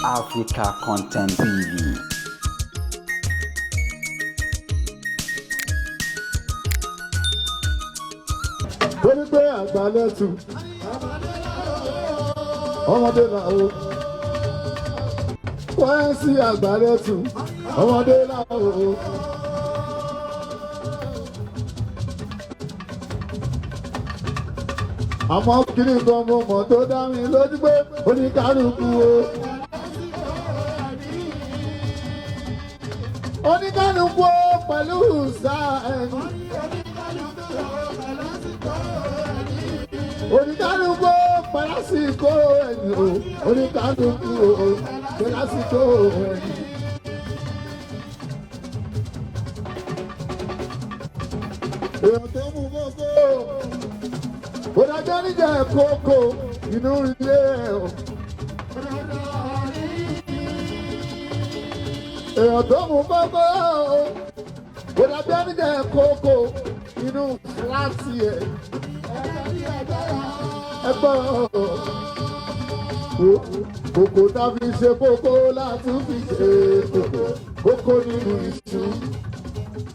Africa Content TV. Torí pé àgbálẹ́tù ọmọdé náà o wọ́n sí àgbálẹ́tù ọmọdé náà o. Àmọ́ kíní kan mo mọ̀ tó dá mi lójú pé oníkálukú o. Oníkálukú o pẹ̀lú sáà ẹni. Oníkálukú pẹ̀lásìkò ẹni o, oníkálukú pẹ̀lásìkò ẹni. Èèyàn tó mú kókó, òdàjọ́ níjà kókó inú ilé ẹ̀ o. Èèyàn tó mú kókó, òdàjọ́ níjà kókó inú fúláàtì ẹ̀. Ẹgbọ́n kòkó tá fi ṣe kókó láti fi ṣe kókó nínú iṣu.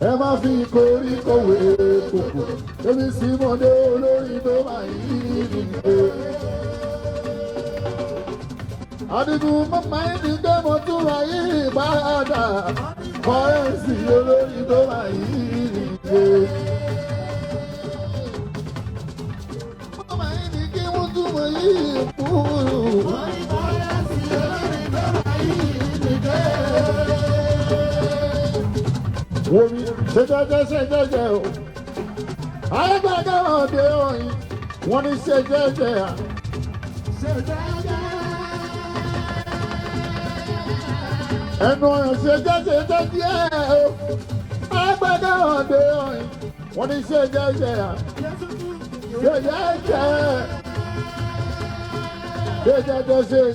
Ẹ má fi koríko wé kòkó, èmi sì mọ̀dé olórí tó máa yí nìyé. Adigun mọ́mọ́ ẹni gbé mo tún wá yí ìbáradà, kọ́rẹ́ǹsì olórí tó máa yí nìyé. Womi ṣe jẹ́jẹ́ o, ayégbàgbọ́ òde òyìn wọ́n ní ṣe jẹ́jẹ́ à. Ẹnu ọ̀yàn ṣe jẹ́jẹ́ o, ayégbàgbọ́ òde òyìn wọ́n ní ṣe jẹ́jẹ́ à. Ṣe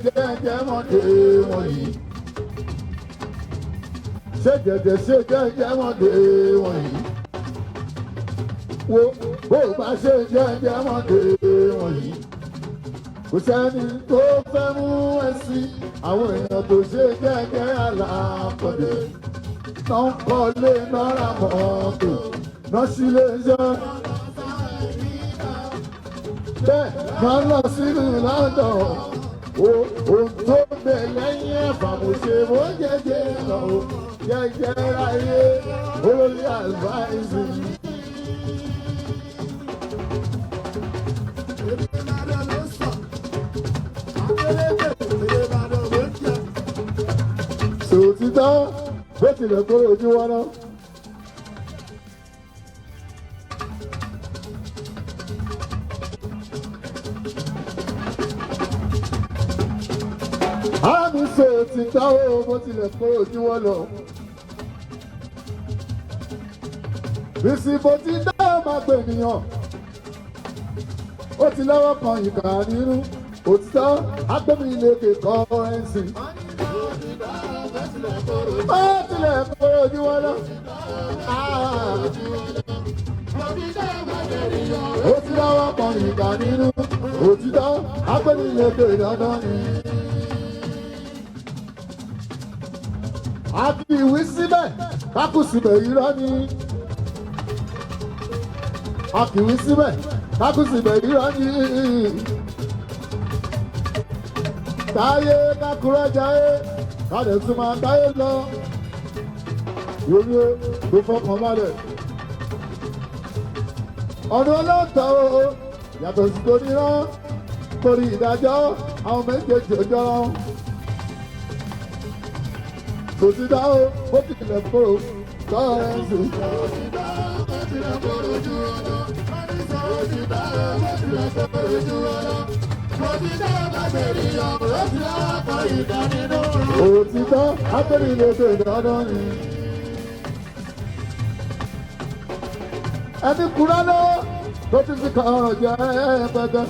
jẹ́jẹ́ mọ̀dé wọ̀nyí. Ṣe jẹ́jẹ́ mọ̀dé wọ̀nyí. Wo bó bá ṣe jẹ́jẹ́ mọ̀dé wọ̀nyí. Kò sẹ́ni tó fẹ́ mú ẹ sí àwọn èèyàn tó ṣe jẹ́jẹ́ alákọ̀dé. Náà ń kọ́lé náà ra mọ́tò náà sílé iṣẹ́. Bẹ́ẹ̀ máa ń lọ sínú London. Ohun tó gbé lẹ́yìn ẹ̀fà mo ṣe mo jẹ́jẹ́ lọ. Jẹ́jẹ́ ráyé olórí àlùbáìsì. Sòtítọ́ bó tilẹ̀ kó ojú wọn náà. Àmì sòtítọ́ bó tilẹ̀ kó ojú wọn lọ. Bísí bó ti dá máa gbè nìyàn. Ó ti lọ́wọ́ kan ìkà nínú. Òtítọ́ agbẹ́mìlẹ́kè kọ́rẹ́ǹsì. Ó tilẹ̀ kó ojú wọn lọ. Ó ti lọ́wọ́ kan ìkà nínú. Òtítọ́ agbẹ́mìlẹ́kè dandan ni. A fi ìwé síbẹ̀, kákù síbẹ̀ irọ́ ni. A fi ìwé síbẹ̀, kákù síbẹ̀ irọ́ ni. Táyé kákúrẹ́ jáyé, káde tún máa táyé lọ. Yomi tó fọkàn balẹ̀. Ọ̀nà ọlọ́tọ̀ o, yàtọ̀ sí tó nírán, torí ìdájọ́ àwọn méjèèjì ò jọra. Òtítọ́ o, ó ti tilẹ̀ kóró kọ́rẹ́ǹsì. Òtítọ́ abẹ́rìnlẹ́gbẹ̀ dandan ni. Ẹni kúrá lọ tó ti fi kàn án jẹ́ pẹ́pẹ́.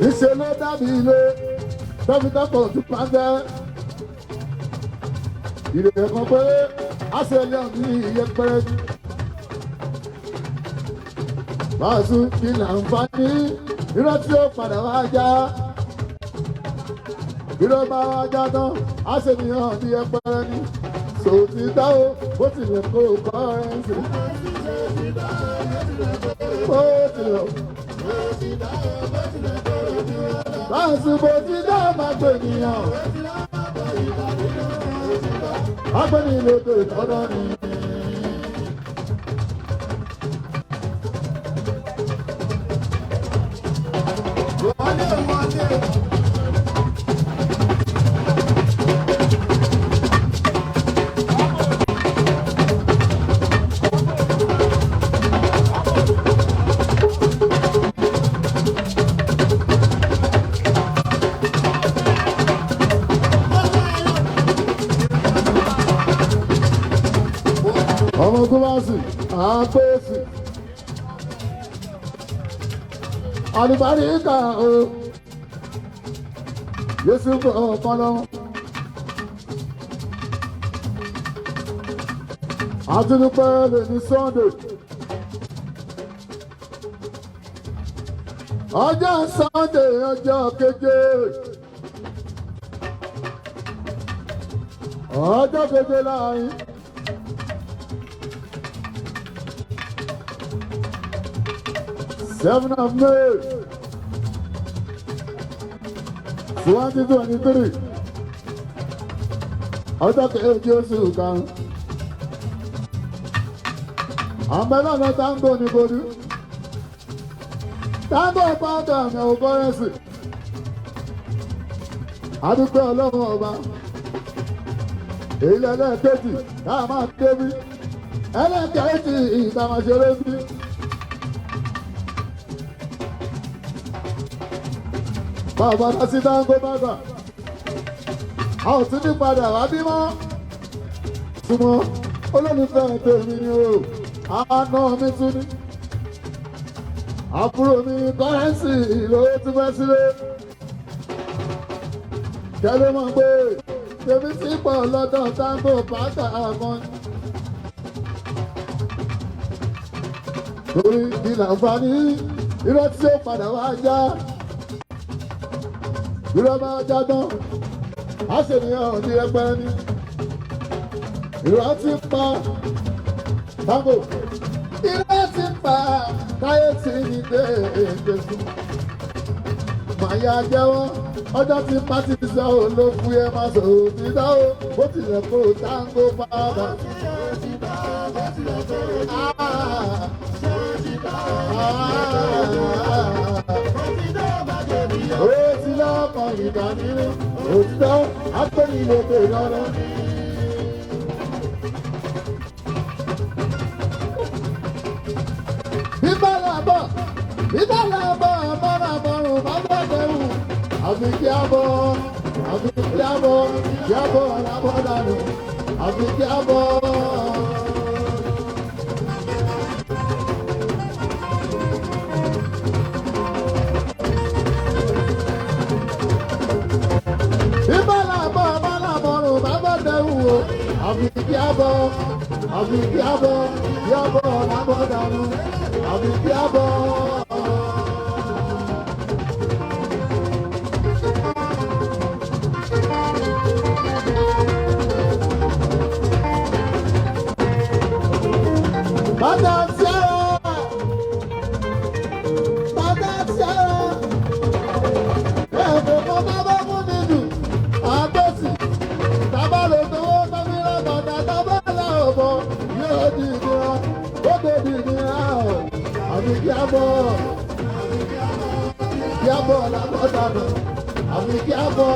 Níṣẹ́ ló dábì ilé tọ́fítọ́kọ̀ tún pàṣẹ. Ìrèké kan pé a ṣe lé ọ̀gbìn ìyẹpẹrẹ. Báàsù kí láǹfààní irọ́ tí ó padà wá já. Irọ́ bá wá já tán, á ṣe nìyàn bí ẹpẹrẹ ní. Sòtì dáwó bó tilẹ̀ kó kọ́rẹ́ǹsì. Bó tilẹ̀. Báàsù bó ti dá máa gbé nìyàn. Agbẹ́ni lóko ìtọ́nà ni. Ọmọ Gúmásì, àpèsè, àlùbáríkà o, Yéṣu bọ̀ ọ̀kan lọ́wọ́. Àtúndúpẹ́ lè ní Sunday. Ọjọ́ Sunday ọjọ́ keje. Ọjọ́ keje láàrin. Seven of May, 2023. Ọjọ́ keje oṣù kan. Àmbẹ́lá lọ táńgò ní Bodú. Táńgò pàtó àmì ọgọ́rẹ́sì. Adúpẹ́ Ọlọ́run ọba. Èyí lẹ́lẹ́kejì náà máa débí. Ẹlẹ́kejì ìtàmàṣeré bí. Bàbá náà sí táńgò bàbá. A ò tún ní padà wá bímọ. Súnmọ́ olólùfẹ́ tèmi ni o. Àná mi tún ní. Àbúrò mi kọ́rẹ́nsì ló tún fẹ́ sílé. Kẹ́lẹ́ mọ̀ pé tèmi sì pọ̀ lọ́dọ̀ táńgò pátá kan. Torí kí làǹfààní irọ́ tí ó padà wá já. Irọ́ bá já tán, á ṣe nìyàn ní ẹgbẹ́ ní. Irọ́ ti pa táńgò. Irọ́ ti pa káyé tí ní dé èdè sùn. Màyà jẹ́wọ́ ọjọ́ tí pátí sọ ló fún ẹ máa sọ òtí dáwó bó tilẹ̀ kó táńgò padà. Ó ti lọ́kàn ìdánilé òtítọ́ akọ́nilókè lọ́rọ́. Bíbá làbọ̀ àbọ̀rùn bá bọ̀ dẹ̀rù. Àfi kí á bọ̀ làbọ̀ dànù. Àfi kí á bọ̀. Bíbá làbọ̀ bá bọ̀ dẹ̀rù o. Àfi kí á bọ̀ làbọ̀ dànù. Àfi kí á bọ̀. Bàtà tiara, ẹ̀fọ́ kan bá fún mi jù, àgbẹ̀sì, tábàlò tó tọ́mílá bàtà tábàlà ọ̀bọ, yóò di ìnira, ó tó di ìnira ọ̀, àbí kí á bọ̀ lábọ́ dànù, àbí kí á bọ̀.